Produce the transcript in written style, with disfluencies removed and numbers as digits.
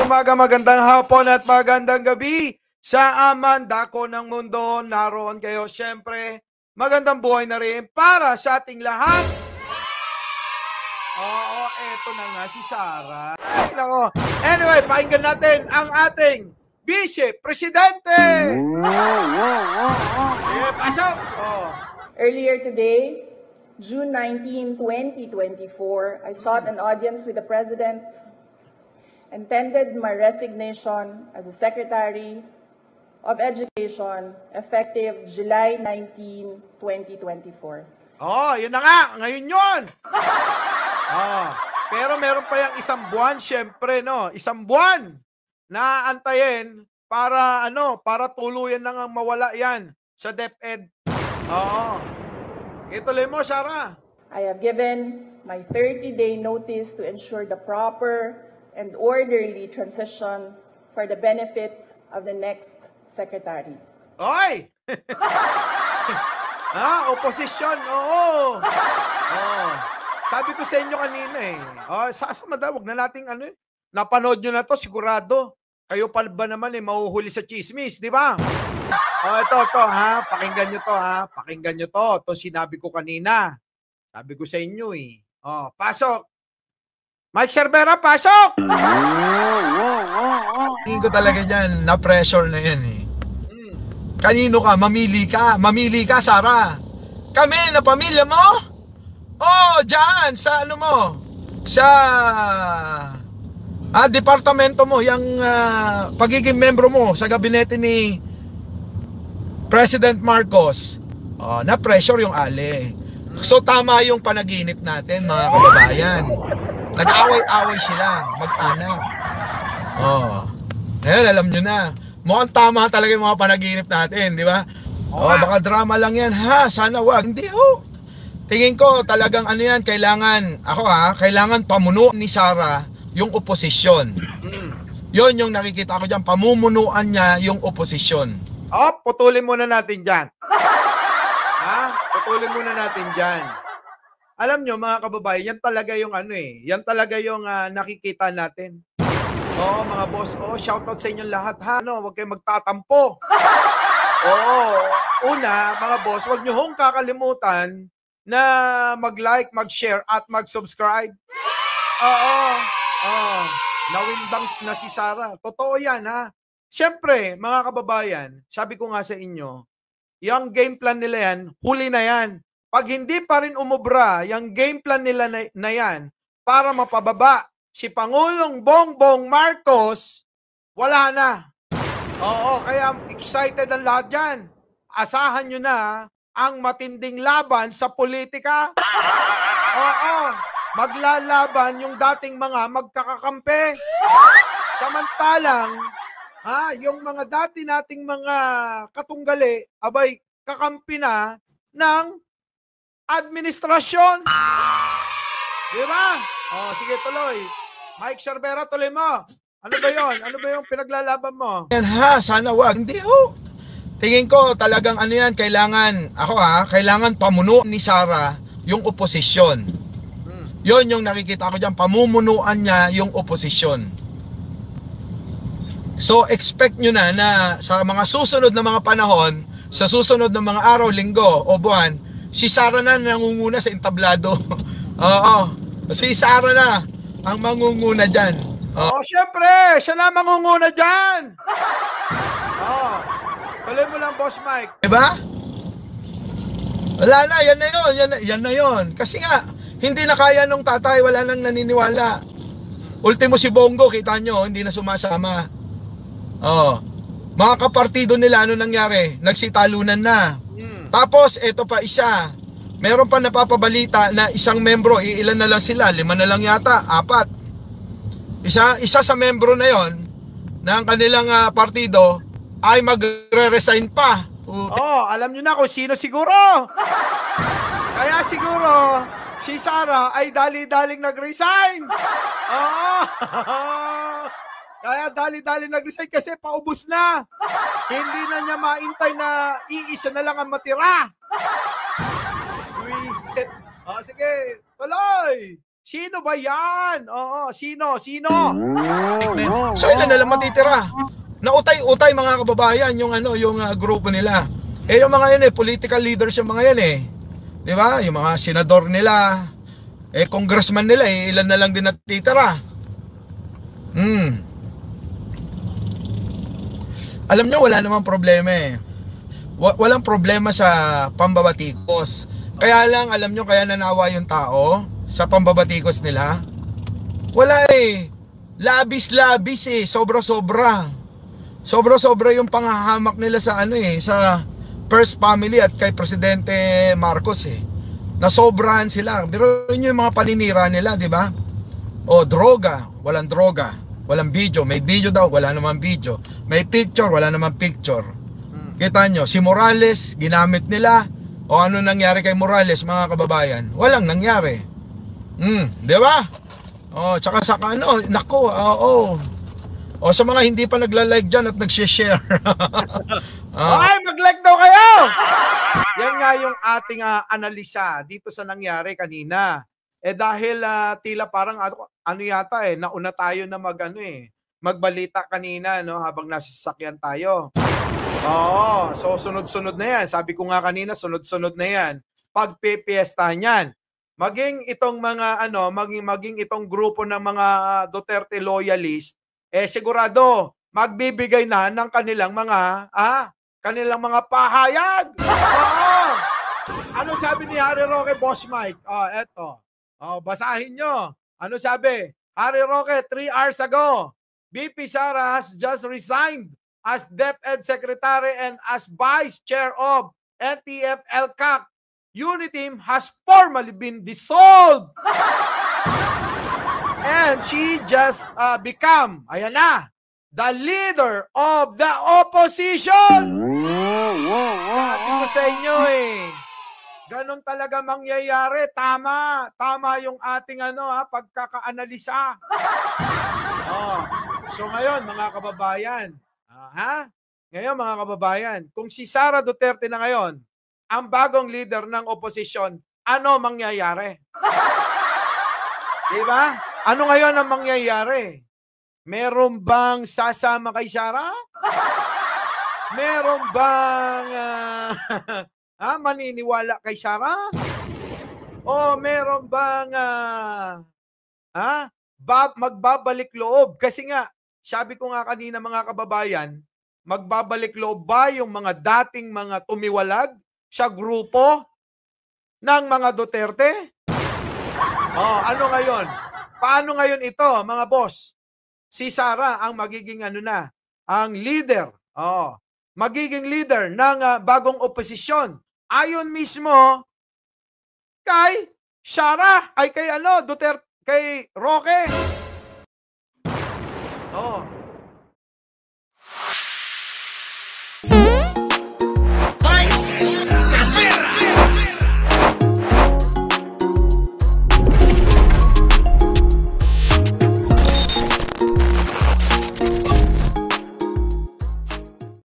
umaga, magandang hapon at magandang gabi sa aman dako ng mundo. Naroon kayo. Siyempre, magandang buhay na rin para sa ating lahat. Oo, eto na nga si Sarah. Ay, nako. Anyway, pakinggan natin ang ating Vice Presidente. Pasok. Earlier today, June 19, 2024, I sought an audience with the President and tendered my resignation as the Secretary of Education effective July 19, 2024. Yun na nga. Ngayon yun. Pero meron pa yung isang buwan, syempre, no? Isang buwan na antayin para, para tuluyan na nga mawala yan sa DepEd. Ituloy mo, Sarah. I have given my 30-day notice to ensure the proper and orderly transition for the benefit of the next Secretary. Oy! Oposisyon, oo. Sabi ko sa inyo kanina sasama daw, wag na nating napanood nyo na to, sigurado. Kayo pa ba naman mahuhuli sa chismis, di ba? Ito pakinggan nyo to pakinggan nyo to. Ito sinabi ko kanina. Sabi ko sa inyo pasok. Mike Cervera, pasok! Tingin ko talaga dyan, na-pressure na yan Kanino ka? Mamili ka. Mamili ka, Sarah. Kami, na pamilya mo? Dyan, sa sa departamento mo, yung pagiging membro mo sa gabinete ni President Marcos. Na-pressure yung ali. So tama yung panaginip natin, mga kababayan. Nag-away-away sila, mag-anak. Ngayon, alam nyo na. Mukhang tama talaga yung mga panaginip natin, di ba? Baka drama lang yan, sana wag. Hindi, tingin ko talagang yan, kailangan pamuno ni Sarah yung oposisyon. Yon yung nakikita ko dyan, pamumunuan niya yung oposisyon. Putulin muna natin dyan. Putulin muna natin dyan. Alam nyo, mga kababayan, yan talaga yung yan talaga yung nakikita natin. Mga boss, shoutout sa inyong lahat huwag kayong magtatampo. Una, mga boss, huwag nyo hong kakalimutan na mag-like, mag-share at mag-subscribe. Nawindang na si Sarah. Totoo yan Siyempre, mga kababayan, sabi ko nga sa inyo, yung game plan nila yan, huli na yan. Pag hindi pa rin umubra, yung game plan nila na yan, para mapababa si Pangulong Bongbong Marcos, wala na. Kaya excited ang lahat dyan. Asahan nyo na ang matinding laban sa politika. Maglalaban yung dating mga magkakakampi. Samantalang, yung mga dati nating mga katunggali, kakampi na ng administrasyon. Di ba? Sige, tuloy. Mike Cervera, tuloy mo. Ano ba yon? Ano ba yung pinaglalaban mo? Sana wag. Hindi, tingin ko talagang yan, kailangan pamuno ni Sarah yung oposisyon. Yon yung nakikita ko dyan, pamumunuan niya yung oposisyon. So, expect nyo na sa mga susunod na mga panahon, sa susunod na mga araw, linggo o buwan, si Sarah na nangunguna sa entablado. Si Sarah na ang mangunguna dyan. Syempre, siya na mangunguna dyan. Tuloy mo lang, Boss Mike. Diba? Wala na, yan na yun. Kasi nga, hindi na kaya nung tatay, wala nang naniniwala. Ultimo si Bongo, kita nyo, hindi na sumasama. Mga kapartido nila, ano nangyari? Nagsitalunan na. Tapos, eto pa isa. Meron pa napapabalita na isang membro, ilan na lang sila, 5 na lang yata, 4. Isa sa membro na yon ng kanilang partido ay magre-resign pa. Alam nyo na kung sino siguro. Kaya siguro, si Sarah ay dali-daling nag-resign. Kaya dali-dali nag-resign kasi paubos na. Hindi na niya maintay na iisa na lang ang matira. Sige, tuloy. Sino ba yan? Oo, sino? So ilan na lang matitira? Nautay-utay mga kababayan yung yung grupo nila. Yung mga yan political leaders yung mga yan 'Di ba? Yung mga senador nila, congressman nila ilan na lang din natitira. Alam nyo, wala namang problema Walang problema sa pambabatikos. Kaya lang, alam nyo, kaya nanawa yung tao sa pambabatikos nila. Wala labis-labis sobra-sobra. Sobra-sobra yung panghahamak nila sa sa First Family at kay Presidente Marcos Nasobrahan sila. Pero yun yung mga paninira nila, di ba? Droga, walang droga. Walang video, may video daw, wala namang video. May picture, wala namang picture. Kita nyo, si Morales, ginamit nila. O ano nangyari kay Morales, mga kababayan? Walang nangyari. Di ba? Tsaka sa nako, O sa mga hindi pa nagla-like dyan at nag-share. Okay, mag-like daw kayo! Yan nga yung ating analisa dito sa nangyari kanina. Dahil tila parang yata nauna tayo na magbalita kanina habang nasa sasakyan tayo. Oo, so sunod-sunod na yan. Sabi ko nga kanina, sunod-sunod na yan. Pagpipiestahan yan. Maging itong mga maging itong grupo ng mga Duterte loyalist, sigurado magbibigay na ng kanilang mga pahayag. Oo. Ano sabi ni Harry Roque, Boss Mike? Eto. Basahin nyo. Ano sabi? Harry Roque, 3 hours ago, BP Sara has just resigned as DepEd Secretary and as Vice Chair of NTF-ELCAC. Unit team has formally been dissolved. And she just become, ayan na, the leader of the opposition. Sabi ko sa inyo ganon talaga mangyayari. Tama yung ating pagkakaanalisa. So ngayon mga kababayan, ngayon mga kababayan, kung si Sara Duterte na ngayon, ang bagong leader ng oposisyon, ano mangyayari? Diba? Ano ngayon ang mangyayari? Meron bang sasama kay Sara? Meron bang maniniwala kay Sara? O meron bang magbabalik loob? Kasi nga, sabi ko nga kanina mga kababayan, magbabalik loob ba yung mga dating mga tumiwalag sa grupo ng mga Duterte? Ano ngayon? Paano ngayon ito, mga boss? Si Sara ang magiging ang leader. Magiging leader ng bagong oposisyon. Ayon mismo kay Sara, ay kay Duterte, kay Roque.